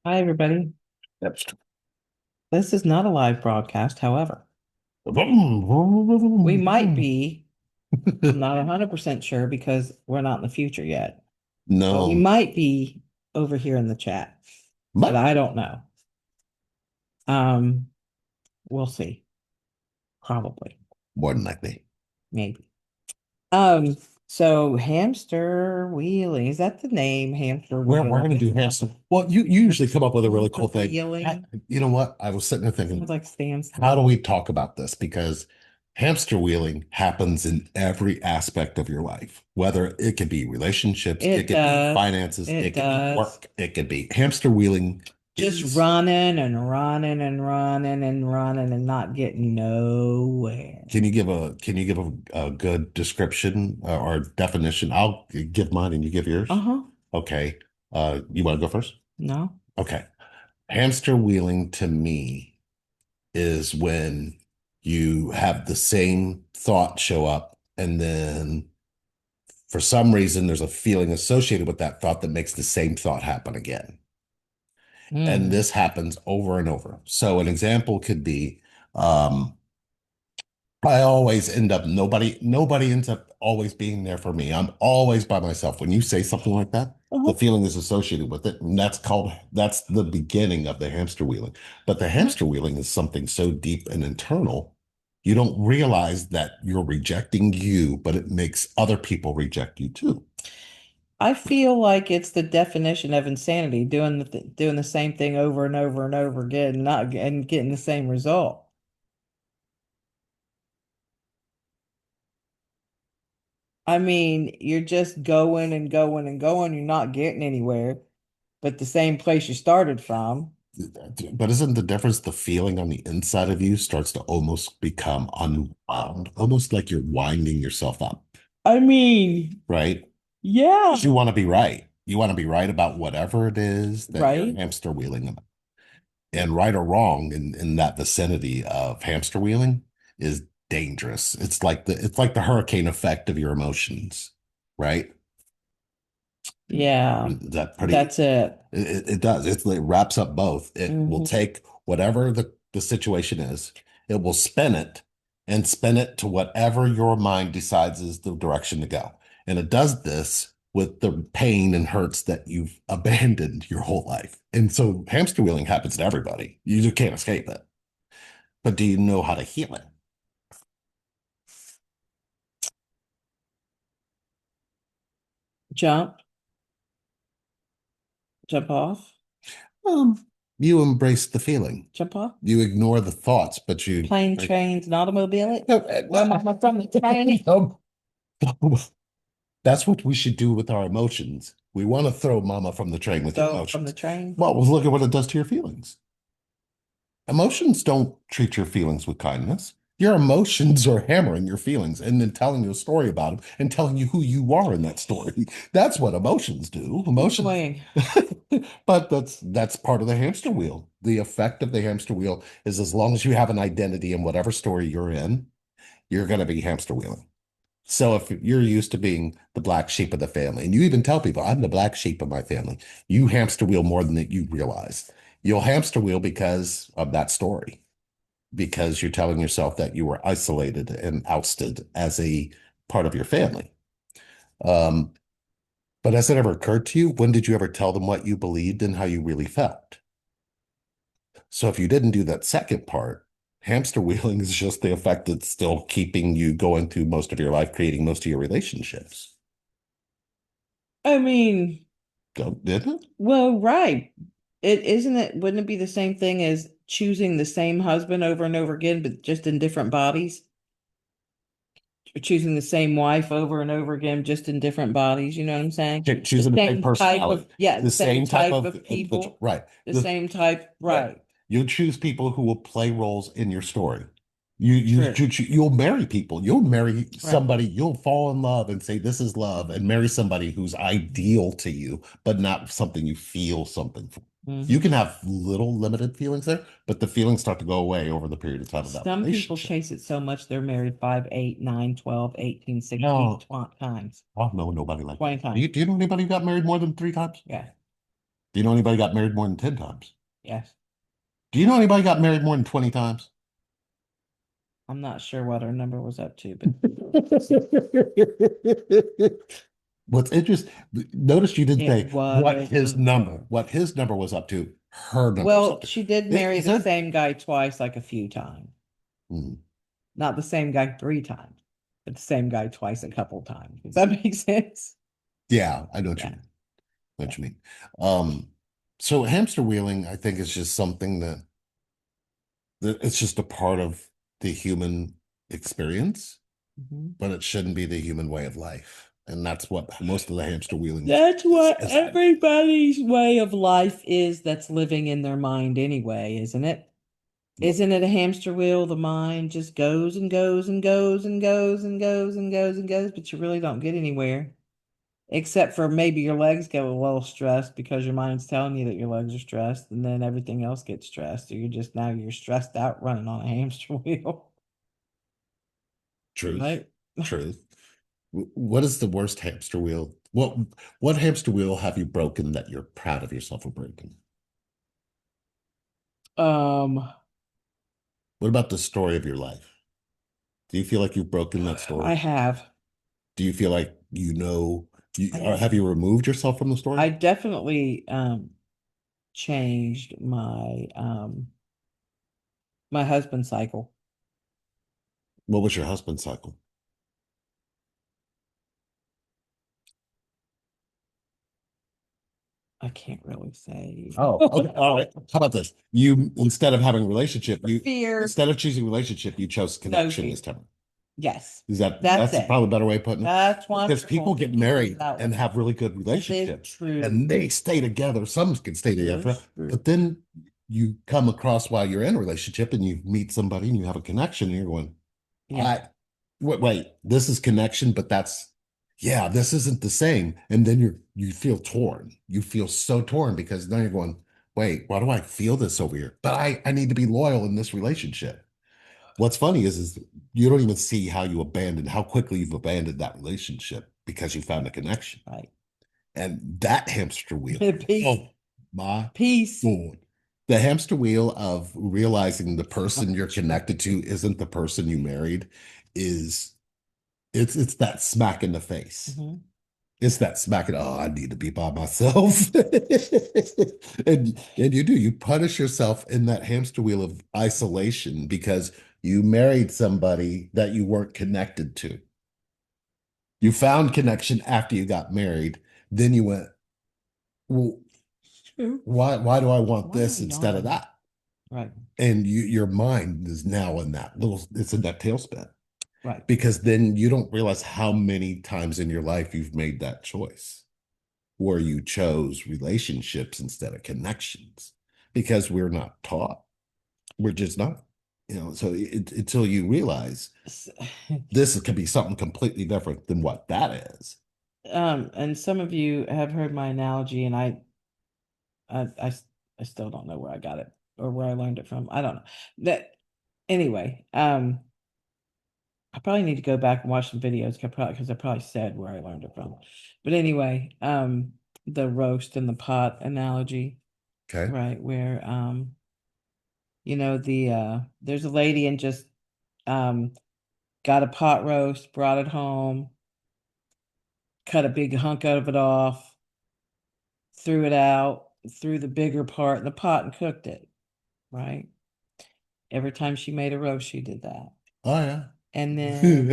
Hi, everybody. That's This is not a live broadcast. However, we might true. be, I'm not 100% sure because we're not in the future yet, but we No, might be over here in the chat, but but I don't know. Um, we'll see. Probably, more than likely. maybe. Um, so hamster wheeling, is that the name? Hamster We're wheeling. gonna do hamster. Well, you usually come up with a really Hamster cool thing. wheeling. You know what? I was sitting there Sounds thinking, like Stan how do Smith. we talk about this? Because hamster wheeling happens in every aspect of your life, whether it could be relationships, it It could be does. finances, it It could be does. work, it could be hamster wheeling Just is. running and running and running and running and not getting nowhere. Can you give a good description or definition? I'll give mine and you give yours. Uh-huh. Okay. You want to go first? No. Okay. Hamster wheeling to me is when you have the same thought show up, and then for some reason, there's a feeling associated with that thought that makes the same thought happen again. And Hmm. this happens over and over. So, an example could be um, I always end up, nobody ends up always being there for me. I'm always by myself. When you say something like that, the Uh-huh. feeling is associated with it. And that's the beginning of the hamster wheeling. But the Uh-huh. hamster wheeling is something so deep and internal, you don't realize that you're rejecting you, but it makes other people reject you too. I feel like it's the definition of insanity, doing the same thing over and over and over again, not and getting the same result. I mean, you're just going and going and going, you're not getting anywhere, but the same place you started from. But isn't the difference the feeling on the inside of you starts to almost become unwound, almost like you're winding yourself up, I mean, right? yeah. You want to be right. You want to be right about whatever it is that you're Right? hamster wheeling about. And right or wrong in that vicinity of hamster wheeling is dangerous. It's like the hurricane effect of your emotions, right? Yeah. Is that pretty That's it. it does. It wraps up both. It will Hmm. take whatever the situation is, it will spin it to whatever your mind decides is the direction to go. And it does this with the pain and hurts that you've abandoned your whole life. And so hamster wheeling happens to everybody. You just can't escape it. But do you know how to heal it? Jump, jump off, You embrace the feeling. jump off. You ignore the thoughts, but you Plane, trains, and automobile. no, Where am I from the train? no, that's what we should do with our emotions. We want to throw mama from the train with your So from the emotions. train. Well, look at what it does to your feelings. Emotions don't treat your feelings with kindness. Your emotions are hammering your feelings and then telling you a story about them and telling you who you are in that story. That's what emotions do. Emotions. Annoying. But that's part of the hamster wheel. The effect of the hamster wheel is as long as you have an identity in whatever story you're in, you're going to be hamster wheeling. So if you're used to being the black sheep of the family, and you even tell people, I'm the black sheep of my family, you hamster wheel more than that you realize. You'll hamster wheel because of that story, because you're telling yourself that you were isolated and ousted as a part of your family. Um, but has it ever occurred to you, when did you ever tell them what you believed and how you really felt? So if you didn't do that second part, hamster wheeling is just the effect that's still keeping you going through most of your life, creating most of your relationships. I mean, Didn't it? well, right. It isn't it, wouldn't it be the same thing as choosing the same husband over and over again, but just in different bodies? Or choosing the same wife over and over again, just in different bodies, you know what I'm saying? The Choosing the same same type personality, of, yeah, the the same same type type of of people, right, the same type, right. right. You choose people who will play roles in your story. True. You'll marry people. You'll marry Right. somebody. You'll fall in love and say this is love, and marry somebody who's ideal to you, but not something you feel something for. You Hmm. can have little limited feelings there, but the feelings start to go away over the period of time of that Some people relationship. chase it so much they're married 5, 8, 9, 12, 18, 16, No, 20 times. I don't know nobody like that. 20 times. Do you know anybody who got married more than three times? Yeah. Do you know anybody got married more than 10 times? Yes. Do you know anybody got married more than 20 times? I'm not sure what her number was up to, but What's interesting, notice you didn't it say was. what his number was up to, her number was up Well, to. she did marry Is the there? same guy twice, like a few times. Hmm. Not the same guy 3 times, but the same guy twice a couple times. Does that make sense? Yeah, I know what you Yeah. mean. What Yeah. you mean. So hamster wheeling, I think, is just something that it's just a part of the human experience, Mhm. but it shouldn't be the human way of life. And that's what most of the hamster wheeling That's what is. everybody's way of life is that's living in their mind anyway, isn't it? Isn't it a hamster wheel? The mind just goes and goes and goes and goes and goes and goes and goes, but you really don't get anywhere. Except for maybe your legs get a little stressed because your mind's telling you that your legs are stressed, and then everything else gets stressed. So you're stressed out running on a hamster wheel, Truth, right? truth. What is the worst hamster wheel? What hamster wheel have you broken that you're proud of yourself for breaking? Um, What about the story of your life? Do you feel like you've broken that I story? have. Do you feel like or I have you removed yourself from the story? I definitely changed my husband's cycle. What was your husband's cycle? I can't really say. Oh, okay. All right. How about this? You instead of having a relationship, you Fear. instead of choosing relationship, you chose No connection fear. this time. Yes. Is That's that's it. probably a better way of putting it? That's Because people wonderful. get You put it married that way. and have really good That is relationships true. and they stay together. Some can stay together, That's true. but then you come across while you're in a relationship and you meet somebody and you have a connection and you're going, Yeah. I wait, this is connection, but yeah, this isn't the same. And then you feel torn. You feel so torn because now you're going, wait, why do I feel this over here? But I need to be loyal in this relationship. What's funny is you don't even see how quickly you've abandoned that relationship because you found a connection. Right. And that hamster wheel, Peace. oh my Peace. God. The hamster wheel of realizing the person you're connected to isn't the person you married is it's that smack in the face. Mhm. It's that smacking, oh, I need to be by myself. And you do, you punish yourself in that hamster wheel of isolation because you married somebody that you weren't connected to. You found connection after you got married. Then you went, well, True. why do I want Why am I this instead of yawning? that? Right. And your mind is now in it's in that tailspin Right. because then you don't realize how many times in your life you've made that choice where you chose relationships instead of connections because we're not taught. We're just not, so until you realize S- this could be something completely different than what that is. and some of you have heard my analogy, and I, I, I still don't know where I got it or where I learned it from. I don't know. That anyway. I probably need to go back and watch some videos because I probably said where I learned it from. But anyway, the roast and the pot analogy, Okay. right? Where there's a lady and just um got a pot roast, brought it home, cut a big hunk of it off, threw it out, threw the bigger part in the pot and cooked it, right? Every time she made a roast, she did that. Oh, yeah. And then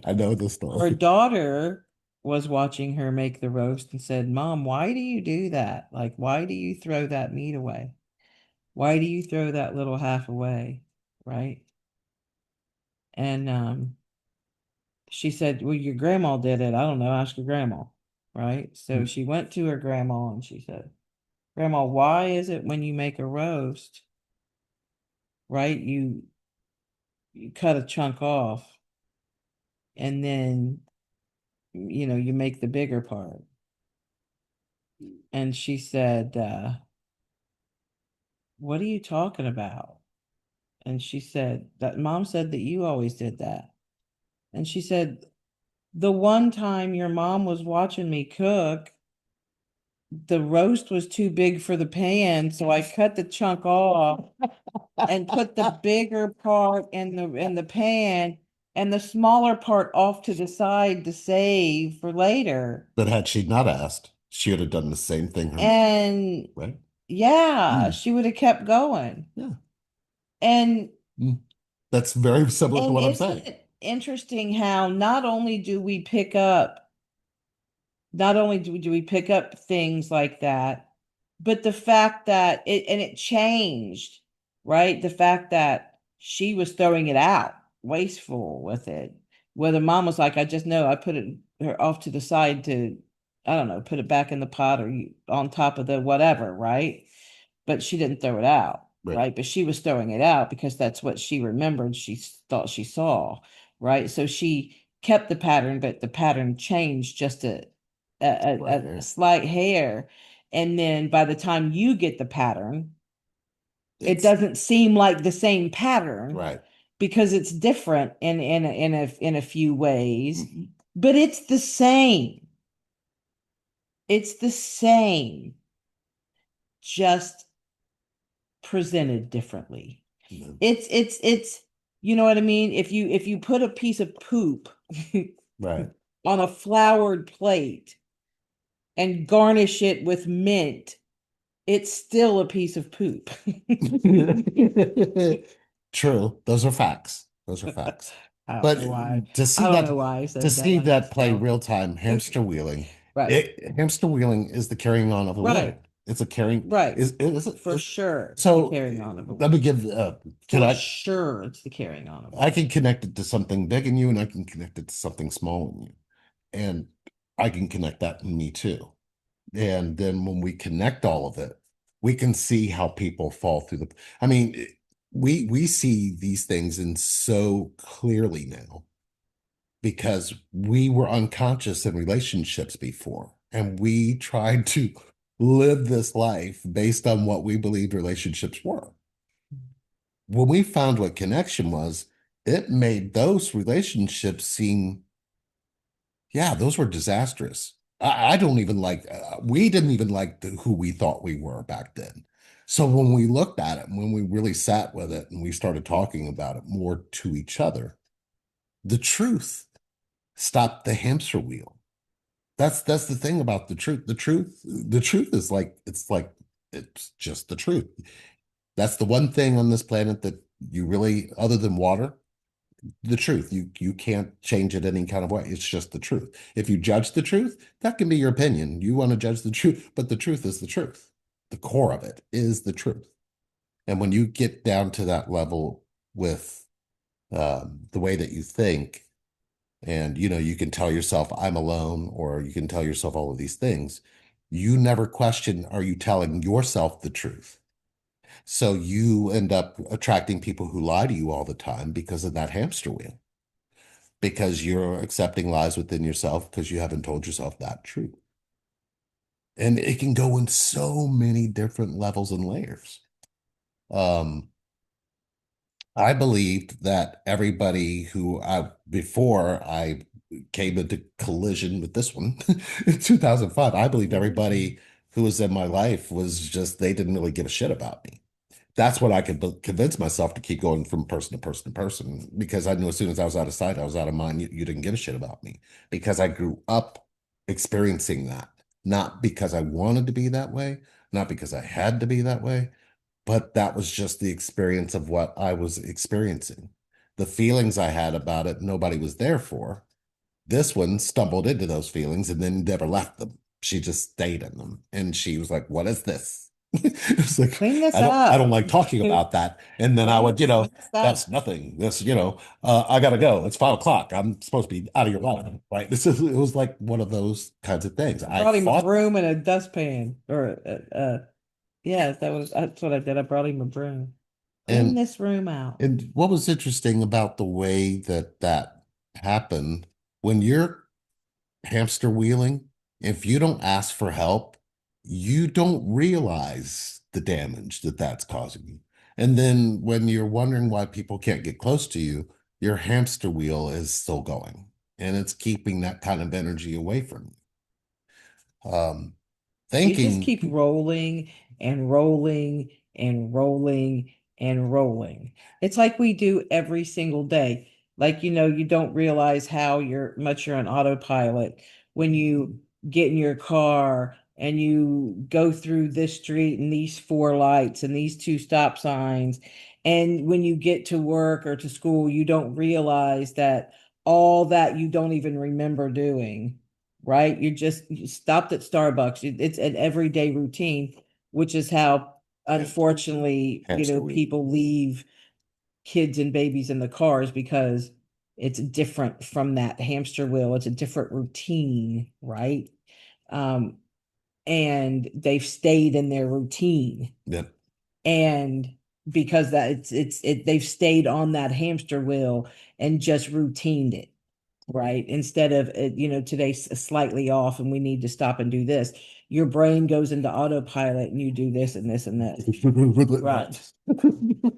I know the her story. daughter was watching her make the roast and said, Mom, why do you do that? Like, why do you throw that meat away? Why do you throw that little half away? Right. And she said, Well, your grandma did it. I don't know. Ask your grandma. Right. So she went to her grandma and she said, Grandma, why is it when you make a roast, right? You cut a chunk off and then you make the bigger part. And she said, what are you talking about? And she said, that mom said that you always did that. And she said, the one time your mom was watching me cook, the roast was too big for the pan, so I cut the chunk off and put the bigger part in the pan and the smaller part off to the side to save for later. But had she not asked, she would have done the same thing And right? yeah, Mm, she would have kept going. yeah. And Mm. That's very similar to and what I'm isn't saying. it interesting how not only do we pick up, not only do we pick up things like that, but the fact that it changed, right? The fact that she was throwing it out, wasteful with it. Whether mom was like, I just know I put it her off to the side to, I don't know, put it back in the pot or on top of the whatever, right? But she didn't throw it out, Right. right? But she was throwing it out because that's what she remembered, she thought she saw, right? So she kept the pattern, but the pattern changed just Right. a slight hair. And then by the time you get the pattern, it It's doesn't seem like the same pattern right. because it's different in a few ways, Mhm. but it's the same. It's the same, just presented differently. No. It's you know what I mean? If you put a piece of poop Right. on a floured plate and garnish it with mint, it's still a piece of poop. True. Those are facts. Those are facts. I don't But know why. to I see don't that know why I to said that see like that play still. real time hamster wheeling, Right. hamster wheeling is the carrying on of a Right. will. It's a carrying Right. is it For sure. It's the so carrying on of a let me will. give can For I sure it's the carrying on of a I can will. connect it to something big in you and I can connect it to something small in you. And I can connect that in me too. And then when we connect all of it, we can see how people fall through the. I mean, we see these things in so clearly now because we were unconscious in relationships before, and we tried to live this life based on what we believed relationships were. When we found what connection was, it made those relationships seem yeah, those were disastrous. I don't even like, we didn't even like who we thought we were back then. So when we looked at it, and when we really sat with it and we started talking about it more to each other, the truth stopped the hamster wheel. That's the thing about the truth. The truth is like, it's just the truth. That's the one thing on this planet that you really, other than water, the truth. You can't change it any kind of way. It's just the truth. If you judge the truth, that can be your opinion. You want to judge the truth, but the truth is the truth. The core of it is the truth. And when you get down to that level with the way that you think, and you can tell yourself, I'm alone, or you can tell yourself all of these things, you never question, are you telling yourself the truth? So you end up attracting people who lie to you all the time because of that hamster wheel because you're accepting lies within yourself because you haven't told yourself that truth. And it can go in so many different levels and layers. Um, I believed that everybody before I came into collision with this one in 2005, I believed everybody who was in my life was just, they didn't really give a shit about me. That's what I could convince myself to keep going from person to person to person because I knew as soon as I was out of sight, I was out of mind. You didn't give a shit about me because I grew up experiencing that, not because I wanted to be that way, not because I had to be that way, but that was just the experience of what I was experiencing. The feelings I had about it, nobody was there for. This one stumbled into those feelings and then never left them. She just stayed in them. And she was like, what is this? It was like, Clean this I don't up. like talking about that. And then I would, Clean this that's up. nothing. I gotta go. It's 5 o'clock. I'm supposed to be out of your life. Right. It was like one of those kinds of things. I I brought him a fought broom and a dustpan. Or yeah, that's what I did. I brought him a broom. Clean and this room out. and what was interesting about the way that that happened when you're hamster wheeling, if you don't ask for help, you don't realize the damage that that's causing you. And then when you're wondering why people can't get close to you, your hamster wheel is still going and it's keeping that kind of energy away from you. You just Thinking, keep rolling and rolling and rolling and rolling. It's like we do every single day. Like, you don't realize how you're on autopilot when you get in your car and you go through this street and these four lights and these two stop signs. And when you get to work or to school, you don't realize that all that you don't even remember doing, right? You stopped at Starbucks. It's an everyday routine, which is how, unfortunately, hamster wheel. people leave kids and babies in the cars because it's different from that hamster wheel. It's a different routine, right? Um, and they've stayed in their routine. Yep. And because that they've stayed on that hamster wheel and just routined it, right? Instead of, today's slightly off and we need to stop and do this. Your brain goes into autopilot and you do this and this and this. Right.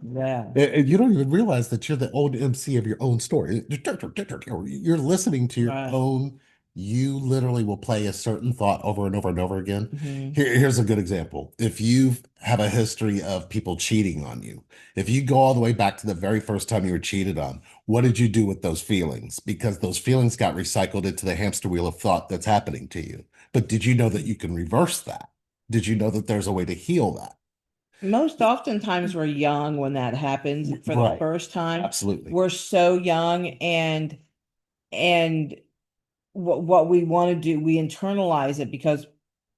Yeah. And you don't even realize that you're the old MC of your own story. You're listening to your Right. own, you literally will play a certain thought over and over and over again. Hmm. Here's a good example. If you have a history of people cheating on you, if you go all the way back to the very first time you were cheated on, what did you do with those feelings? Because those feelings got recycled into the hamster wheel of thought that's happening to you. But did you know that you can reverse that? Did you know that there's a way to heal that? Most oftentimes we're young when that happens for the Right. first time. Absolutely. We're so young, and what we want to do, we internalize it because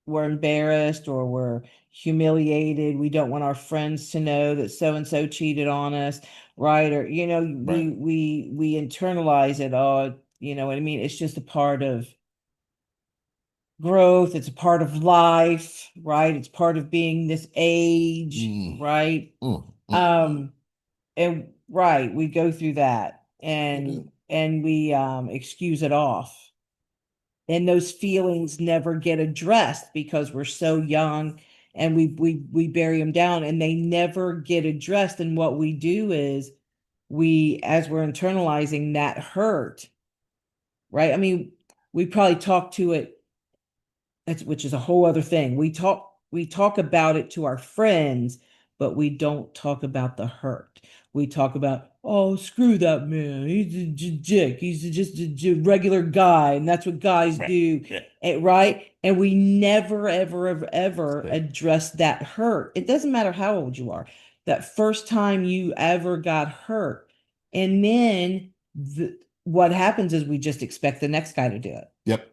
we're embarrassed or we're humiliated. We don't want our friends to know that so and so cheated on us, right? Or, Right. we internalize it. Oh, you know what I mean? It's just a part of growth. It's a part of life, right? It's part of being this age, Mm, right? mm, mm. Um, and right, we go through that We do. and we excuse it off. And those feelings never get addressed because we're so young and we bury them down and they never get addressed. And what we do is as we're internalizing that hurt, right? I mean, we probably talk to it, which is a whole other thing. We talk about it to our friends, but we don't talk about the hurt. We talk about, oh, screw that man. He's a dick. He's just a regular guy, and that's what guys Right. do, Yeah. right? And we never, ever, ever, ever Right. address that hurt. It doesn't matter how old you are. That first time you ever got hurt, and then what happens is we just expect the next guy to do it, Yep.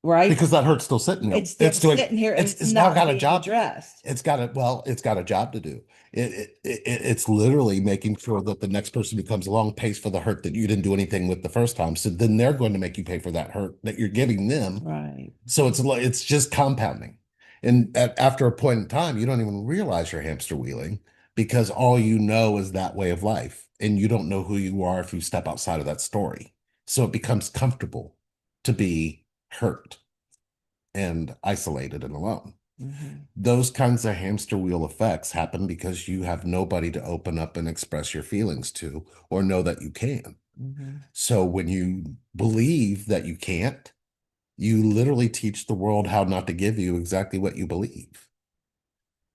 right? Because that hurt's still sitting there. It's still It's doing, sitting here and it's it's now not got a being job. addressed. It's got a job to do. It's literally making sure that the next person who comes along pays for the hurt that you didn't do anything with the first time. So then they're going to make you pay for that hurt that you're giving them. Right. So it's just compounding. And after a point in time, you don't even realize you're hamster wheeling because all you know is that way of life. And you don't know who you are if you step outside of that story. So it becomes comfortable to be hurt and isolated and alone. Hmm. Those kinds of hamster wheel effects happen because you have nobody to open up and express your feelings to or know that you can. Hmm. So when you believe that you can't, you literally teach the world how not to give you exactly what you believe.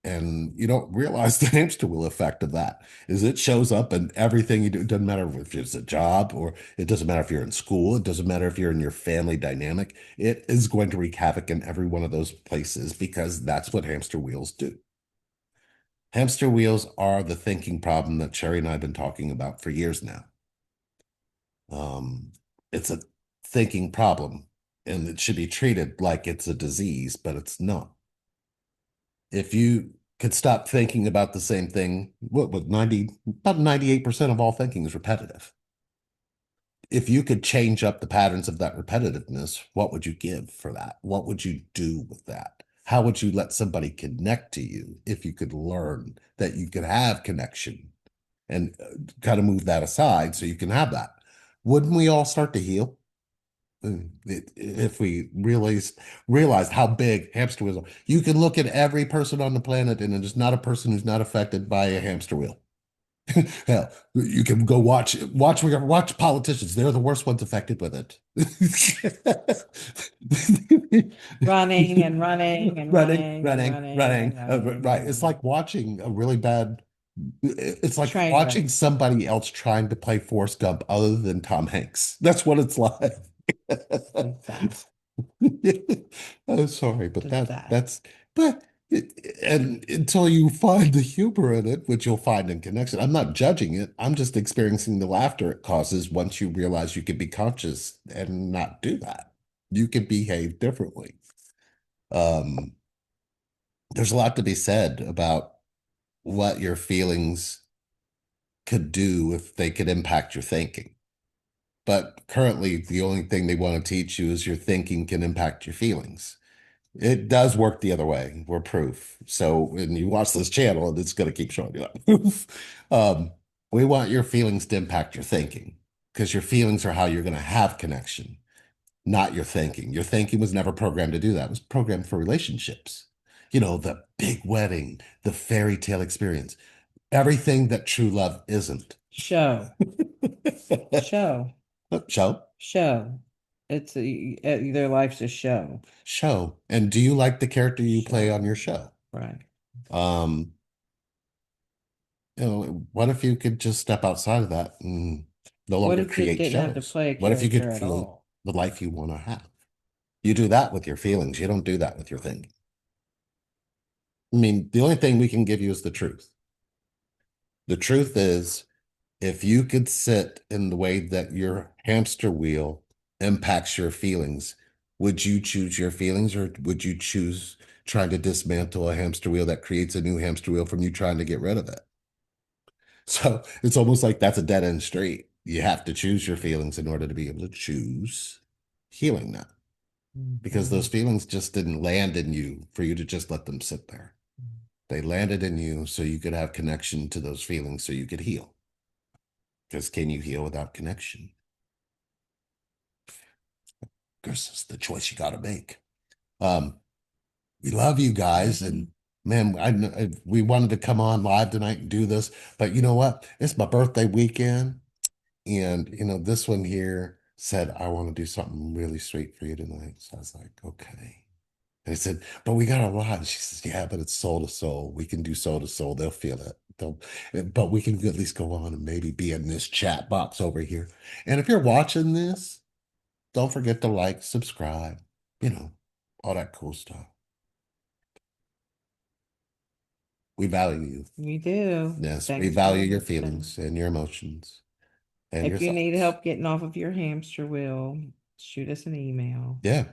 And you don't realize the hamster wheel effect of that is it shows up in everything you do. It doesn't matter if it's a job or it doesn't matter if you're in school. It doesn't matter if you're in your family dynamic. It is going to wreak havoc in every one of those places because that's what hamster wheels do. Hamster wheels are the thinking problem that Sherry and I have been talking about for years now. Um, it's a thinking problem and it should be treated like it's a disease, but it's not. If you could stop thinking about the same thing, what would 90, about 98% of all thinking is repetitive. If you could change up the patterns of that repetitiveness, what would you give for that? What would you do with that? How would you let somebody connect to you if you could learn that you could have connection and kind of move that aside so you can have that? Wouldn't we all start to heal? If we realized how big hamster wheels are. You can look at every person on the planet, and there's not a person who's not affected by a hamster wheel. Hell, you can go watch politicians. They're the worst ones affected with it. Running and running and running and running and Running. running and Right. It's like running. watching a really bad. It's like Train watching wreck. somebody else trying to play Forrest Gump other than Tom Hanks. That's what it's like. It's sad. I'm sorry, but It's sad. but and until you find the humor in it, which you'll find in connection, I'm not judging it. I'm just experiencing the laughter it causes once you realize you can be conscious and not do that. You can behave differently. Um, there's a lot to be said about what your feelings could do if they could impact your thinking. But currently, the only thing they want to teach you is your thinking can impact your feelings. It does work the other way. We're proof. So when you watch this channel, and it's going to keep showing you that proof. We want your feelings to impact your thinking because your feelings are how you're going to have connection, not your thinking. Your thinking was never programmed to do that. It was programmed for relationships. You know, the big wedding, the fairy tale experience, everything that true love isn't. Show. Show. Show, Show. Their life's a show. show. And do you like the character you play on your Show. show? Right. Um, what if you could just step outside of that and no What longer if you create didn't have to shows? play a What if you character could at create all? the life you want to have? You do that with your feelings. You don't do that with your thinking. I mean, the only thing we can give you is the truth. The truth is, if you could sit in the way that your hamster wheel impacts your feelings, would you choose your feelings or would you choose trying to dismantle a hamster wheel that creates a new hamster wheel from you trying to get rid of it? So it's almost like that's a dead end street. You have to choose your feelings in order to be able to choose healing now, because those Mhm. feelings just didn't land in you for you to just let them sit there. They landed in you so you could have connection to those feelings so you could heal. Because can you heal without connection? Because it's the choice you got to make. Um, we love you guys, and man, we wanted to come on live tonight and do this, but you know what? It's my birthday weekend. And this one here said, I want to do something really sweet for you tonight. So I was like, okay. And I said, but we got a lot. And she says, yeah, but it's soul to soul. We can do soul to soul. They'll feel it. But we can at least go on and maybe be in this chat box over here. And if you're watching this, don't forget to like, subscribe, you know, all that cool stuff. We value you. We do. Yes, we Thanks for value your listening. feelings and your emotions and your If you need thoughts. help getting off of your hamster wheel, shoot us an email. Yeah.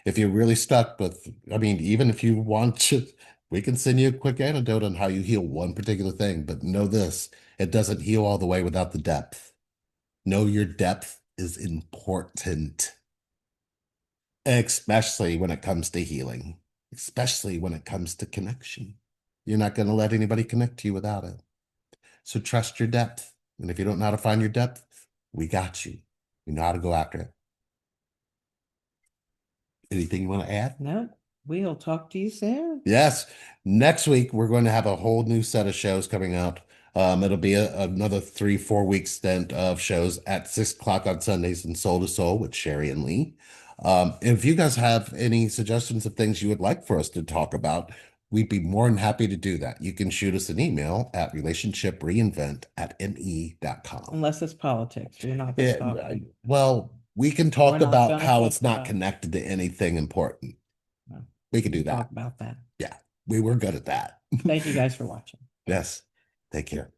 If you're really stuck with, I mean, even if you want to, we can send you a quick antidote on how you heal one particular thing, but know this, it doesn't heal all the way without the depth. Know your depth is important, especially when it comes to healing, especially when it comes to connection. You're not going to let anybody connect to you without it. So trust your depth. And if you don't know how to find your depth, we got you. We know how to go after it. Anything you want to add? No, we'll talk to you soon. Yes. Next week, we're going to have a whole new set of shows coming out. It'll be another 3, 4 week stint of shows at 6 o'clock on Sundays in Soul to Soul with Sherry and Lee. If you guys have any suggestions of things you would like for us to talk about, we'd be more than happy to do that. You can shoot us an email at relationshipreinvent@me.com. Unless it's politics. We're not going to talk. Well, we can We're talk not about going to how talk it's not about it. connected to anything important. No, We can do we'll that. talk about that. Yeah, we were good at that. Thank you guys for watching. Yes. Take care.